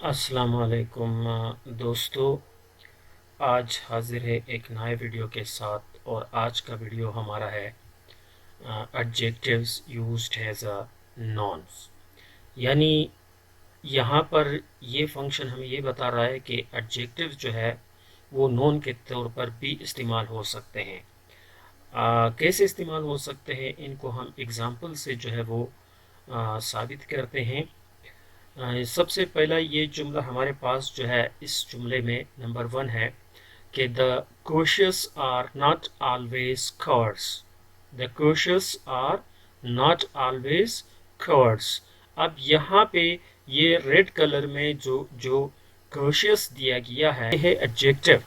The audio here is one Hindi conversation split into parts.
अस्सलाम वालेकुम दोस्तों। आज हाजिर है एक नए वीडियो के साथ और आज का वीडियो हमारा है एडजेक्टिव्स यूज्ड एज अ नॉन्स। यानी यहाँ पर ये फंक्शन हमें ये बता रहा है कि एडजेक्टिव्स जो है वो नॉन के तौर पर भी इस्तेमाल हो सकते हैं। कैसे इस्तेमाल हो सकते हैं इनको हम एग्जांपल से जो है वो साबित करते हैं। सबसे पहला ये जुमला हमारे पास जो है, इस जुमले में नंबर 1 है कि the cautious are not always cowards। The cautious are not always cowards। अब यहाँ पे ये रेड कलर में जो जो cautious दिया गया है, ये है एडजेक्टिव,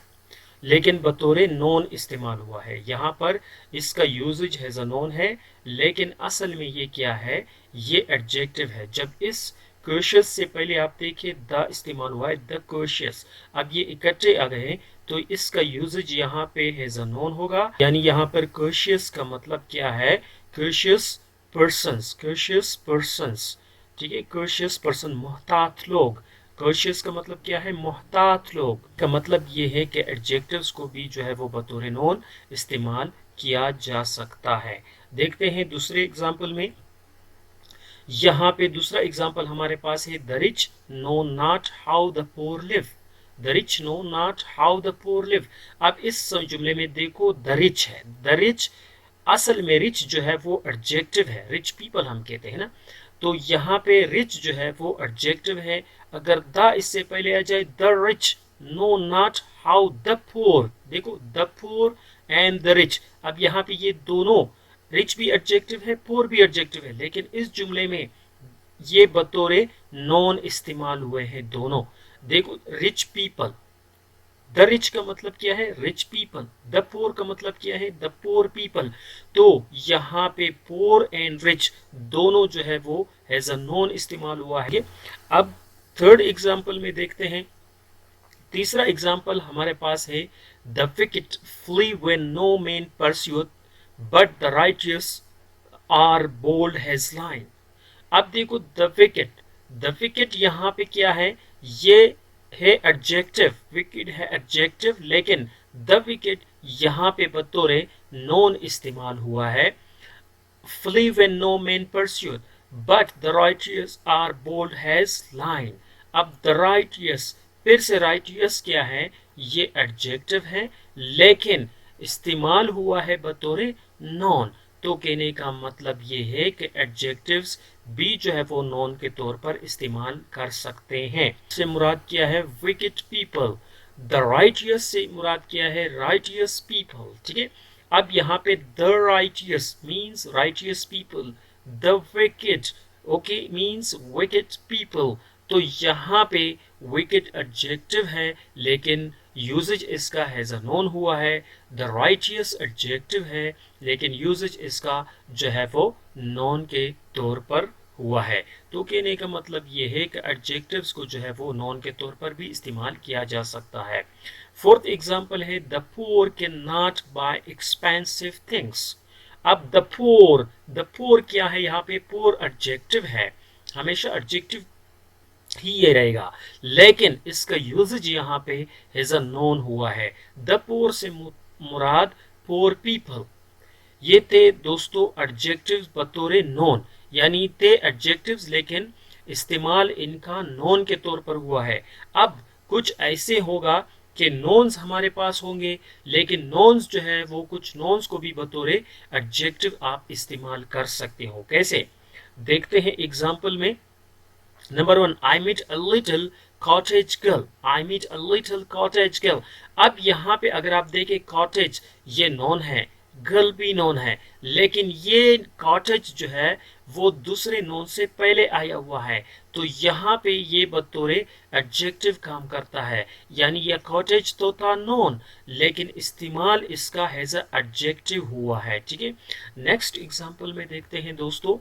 लेकिन बतौर नॉन इस्तेमाल हुआ है। यहाँ पर इसका यूजेज हैज अ नॉन है, लेकिन असल में ये क्या है, ये एडजेक्टिव है। जब इस कॉशियस से पहले आप देखिए द इस्तेमाल हुआ है, द कॉशियस। अब ये इकट्ठे आ गए हैं तो इसका यूजेज यहाँ पे हैज अ नॉन होगा। यानी यहाँ पर कॉशियस का मतलब क्या है, कॉशियस पर्सन्स, कॉशियस पर्सन्स। ठीक है, कॉशियस पर्सन, मोहतात लोग। कॉशियस का मतलब क्या है, मोहतात लोग। का मतलब ये है कि एडजेक्टिव्स को भी जो है वो बतौर नॉन इस्तेमाल किया जा सकता है। देखते हैं दूसरे एग्जाम्पल में। यहाँ पे दूसरा एग्जाम्पल हमारे पास है, the rich know not how the poor live. The rich know not how the poor live. अब इस जुमले में देखो द रिच है, द रिच, असल में रिच जो है वो एडजेक्टिव है, रिच पीपल हम कहते हैं ना। तो यहाँ पे रिच जो है वो एडजेक्टिव है। अगर द इससे पहले आ जाए, the rich know not how the poor, देखो the poor and the rich. अब यहाँ पे ये दोनों, रिच भी एडजेक्टिव है, पुअर भी एडजेक्टिव है, लेकिन इस जुमले में ये बतौरे नॉन इस्तेमाल हुए हैं दोनों। देखो रिच पीपल, द रिच का मतलब क्या है, रिच पीपल। द पोर का मतलब क्या है, द पोर पीपल। तो यहाँ पे पोर एंड रिच दोनों जो है वो एज अ नॉन इस्तेमाल हुआ है। अब थर्ड एग्जाम्पल में देखते हैं। तीसरा एग्जाम्पल हमारे पास है, the wicked flee when no man pursuit but the righteous are bold as lion. अब देखो द विकेट, द विकेट यहाँ पे क्या है, ये है एडजेक्टिव, विकेट है एडजेक्टिव, लेकिन द विकेट यहाँ पे बतौर नॉन इस्तेमाल हुआ है। flee when no man pursued but the righteous are bold has line। अब the righteous, फिर से righteous क्या है, ये एडजेक्टिव है, लेकिन इस्तेमाल हुआ है बतौर नॉन। तो कहने का मतलब ये है कि एडजेक्टिव्स भी जो है वो नॉन के तौर पर इस्तेमाल कर सकते हैं। से मुराद क्या है, विकेट पीपल। द राइटियस से मुराद क्या है, राइटियस पीपल। ठीक है, अब यहाँ पे the righteous means righteous people, the wicket okay means wicket people. तो यहाँ पे विकेट एडजेक्टिव है, लेकिन यूजेज इसका हैज अ नॉन हुआ है। द राइटियस एडजेक्टिव है, लेकिन यूजेज इसका जो है वो नॉन के तौर पर हुआ है। तो कहने का मतलब ये है कि एडजेक्टिव्स को जो है वो नॉन के तौर पर भी इस्तेमाल किया जा सकता है। फोर्थ एग्जाम्पल है, the poor can not bye expensive things. अब द पुअर क्या है, यहाँ पे पुअर एडजेक्टिव है, हमेशा एडजेक्टिव ही ये रहेगा, लेकिन इसका यूजेज यहाँ पे हैज अ नॉन हुआ है। द पुअर से मुराद पुअर पीपल। ये थे दोस्तों एडजेक्टिव्स बतौर नॉन, यानी थे एडजेक्टिव्स लेकिन इस्तेमाल इनका नॉन के तौर पर हुआ है। अब कुछ ऐसे होगा कि नॉन्स हमारे पास होंगे, लेकिन नॉन्स जो है वो कुछ नॉन्स को भी बतौर एडजेक्टिव आप इस्तेमाल कर सकते हो। कैसे, देखते हैं एग्जाम्पल में। Number 1, I meet a little cottage girl. I meet a little cottage girl. अब यहाँ पे अगर आप देखें, कॉटेज ये नॉन है, गर्ल भी नॉन है, लेकिन ये कॉटेज जो है वो दूसरे नॉन से पहले आया हुआ है। तो यहाँ पे ये बतौर एडजेक्टिव काम करता है, यानी यह कॉटेज तो था नॉन, लेकिन इस्तेमाल इसका हैज एडजेक्टिव हुआ है। ठीक है, नेक्स्ट एग्जांपल में देखते हैं दोस्तों।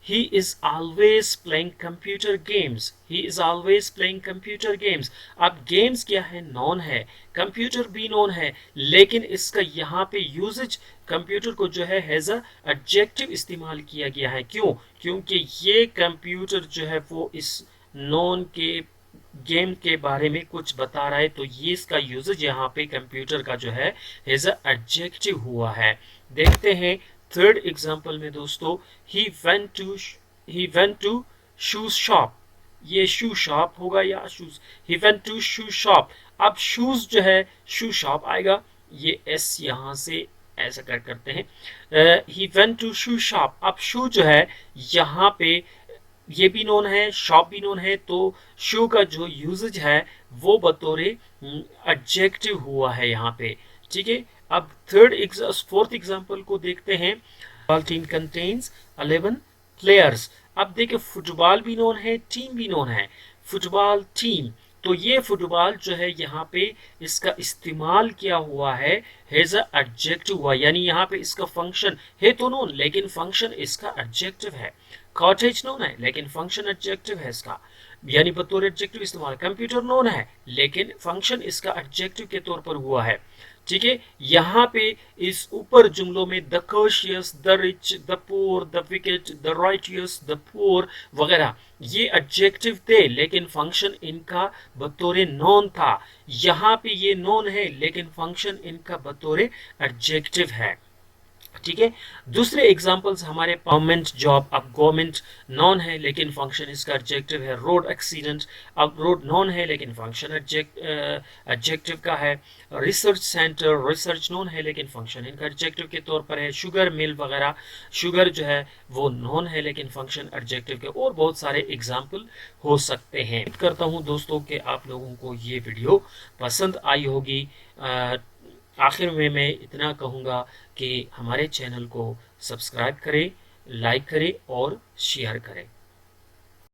He is always playing computer games. He is always playing computer games. अब games क्या है, नॉन है, कंप्यूटर भी नॉन है, लेकिन इसका यहाँ पे यूजेज कंप्यूटर को जो है हैज अ एडजेक्टिव इस्तेमाल किया गया है। क्यों, क्योंकि ये कंप्यूटर जो है वो इस नॉन के गेम के बारे में कुछ बता रहा है, तो ये इसका यूजेज यहाँ पे कंप्यूटर का जो है एज अ एडजेक्टिव हुआ है। देखते हैं थर्ड एग्जांपल में दोस्तों, he went to shoes shop. ये शू शॉप होगा या shoes, he went to shoe shop. अब शूज जो है शू शॉप आएगा, ये एस यहाँ से ऐसा करते हैं, he went to shoe shop. अब शू जो है यहाँ पे ये भी नोन है, शॉप भी नोन है, तो शू का जो यूजेज है वो बतौर एडजेक्टिव हुआ है यहाँ पे। ठीक है, अब फोर्थ एग्जांपल को देखते हैं। Football team contains 11 players. अब देखिए फुटबॉल भी नोन है, टीम भी नोन है। फुटबॉल टीम, तो ये फुटबॉल जो है यहाँ पे इसका इस्तेमाल किया हुआ है एज अ एडजेक्टिव हुआ, यानी यहाँ पे इसका फंक्शन है तो नोन, लेकिन फंक्शन इसका एडजेक्टिव है। कॉटेज नोन है लेकिन फंक्शन एडजेक्टिव है इसका, यानी बतौर एडजेक्टिव इस्तेमाल। कंप्यूटर नोन है लेकिन फंक्शन इसका एडजेक्टिव के तौर पर हुआ है। ठीक है, यहाँ पे इस ऊपर जुमलों में the cautious, the rich, the poor, the wicket, the righteous, the poor वगैरह ये एडजेक्टिव थे, लेकिन फंक्शन इनका बतौर नॉन था। यहाँ पे ये नॉन है लेकिन फंक्शन इनका बतौर एडजेक्टिव है। ठीक है, दूसरे एग्जांपल्स हमारे गवर्नमेंट जॉब। अब गवर्नमेंट नॉन है लेकिन फंक्शन इसका एडजेक्टिव है। रोड एक्सीडेंट, अब रोड नॉन है लेकिन फंक्शन एडजेक्टिव का है। रिसर्च सेंटर, रिसर्च नॉन है लेकिन फंक्शन इनका एडजेक्टिव के तौर पर है। शुगर मिल वगैरह, शुगर जो है वो नॉन है लेकिन फंक्शन एडजेक्टिव के, और बहुत सारे एग्जाम्पल हो सकते हैं। उम्मीद करता हूँ दोस्तों कि आप लोगों को ये वीडियो पसंद आई होगी। आखिर में मैं इतना कहूँगा कि हमारे चैनल को सब्सक्राइब करें, लाइक करें और शेयर करें।